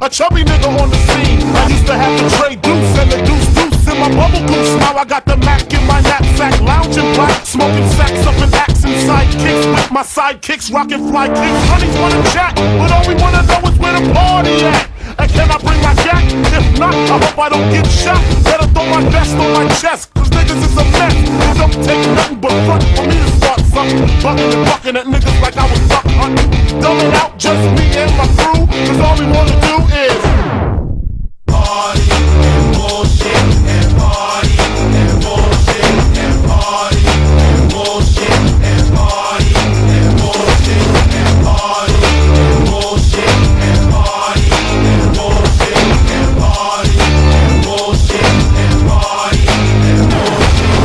a chubby nigga on the scene. I used to have the Trey Deuce and the Deuce Deuce in my bubble goose. Now I got the Mac in my knapsack, lounging black, smoking sacks up in axe and sidekicks with my sidekicks, rocking fly kicks. Honeys wanna chat, but all we wanna know is where the party at. And can I bring my jack? If not, I hope I don't get shot. Better throw my vest on my chest, cause niggas is a mess. It don't take nothing but front for me to start something. Bucking and bucking at niggas like I was duck hunting. Dumbing out just me and my crew, cause all we wanna do is party and bullshit and party and bullshit and party and bullshit and party and bullshit and party and bullshit and party and bullshit and party and bullshit and party and bullshit.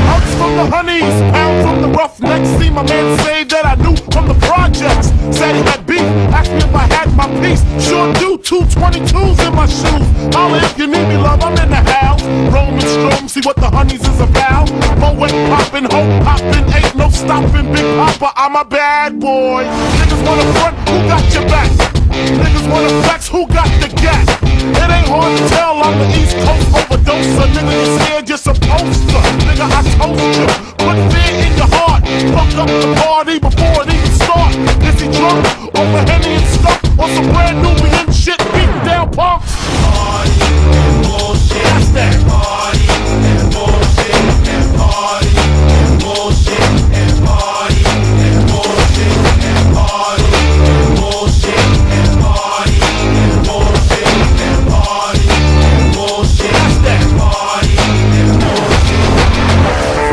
Hugs from the honeys, pound from the roughnecks. See my man say that I knew from the projects. Said he had beef, asked me if I had my piece. Sure do, 222s in my shoes. Holla if you need me, love, I'm in the house. Roam and stroam, see what the honeys is about. Moet poppin', hope poppin', ain't no stopping. Big Papa, I'm a bad boy. Niggas wanna front, who got your back? Niggas wanna flex, who got the gat? It ain't hard to tell, I'm the East Coast overdoser. Nigga, you scared, you're supposed to. Nigga, I told you, put fear in your heart. Fuck up the party before it even start. Is he drunk, over Henny and stuff, or some brand new in shit, beat down punks? Party and bullshit, that's that. Party and bullshit and party and bullshit and party and bullshit and party and bullshit and party and bullshit and party and bullshit, that's that. Party and bullshit.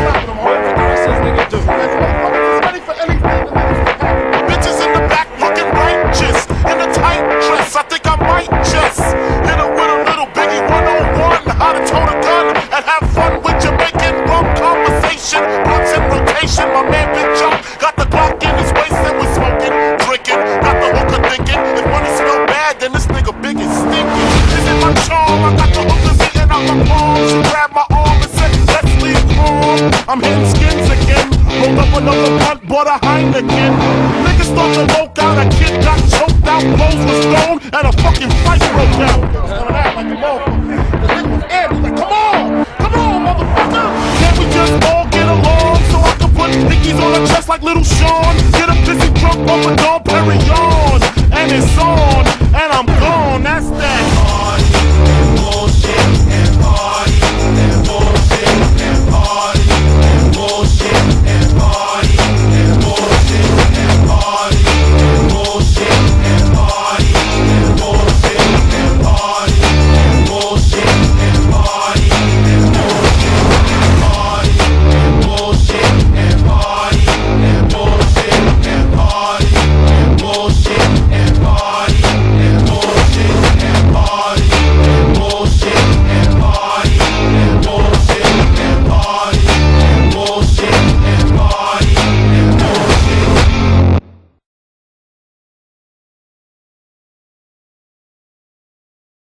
Stop them hard to do what says nigga do. Motherfuckers ready for anything. Bitches in the back looking righteous in a tight dress. I think I might just hit her with a little Biggie 101. How to tote a gun and have fun with Jamaican rum conversation. Blunts in rotation. My man Big John got the Glock in his waist and we smoking, drinking. Got the hooker thinking if money smell bad, then this nigga big is stinking. Is it my charm? I got the hookers eating out my palms. She grabbed my arm and said, let's leave calm. I'm hitting skins again. Rolled up another blunt, bought a Heineken. Niggas thought the loke out, a kid got choked out, clothes was thrown, and a fucking fight broke out.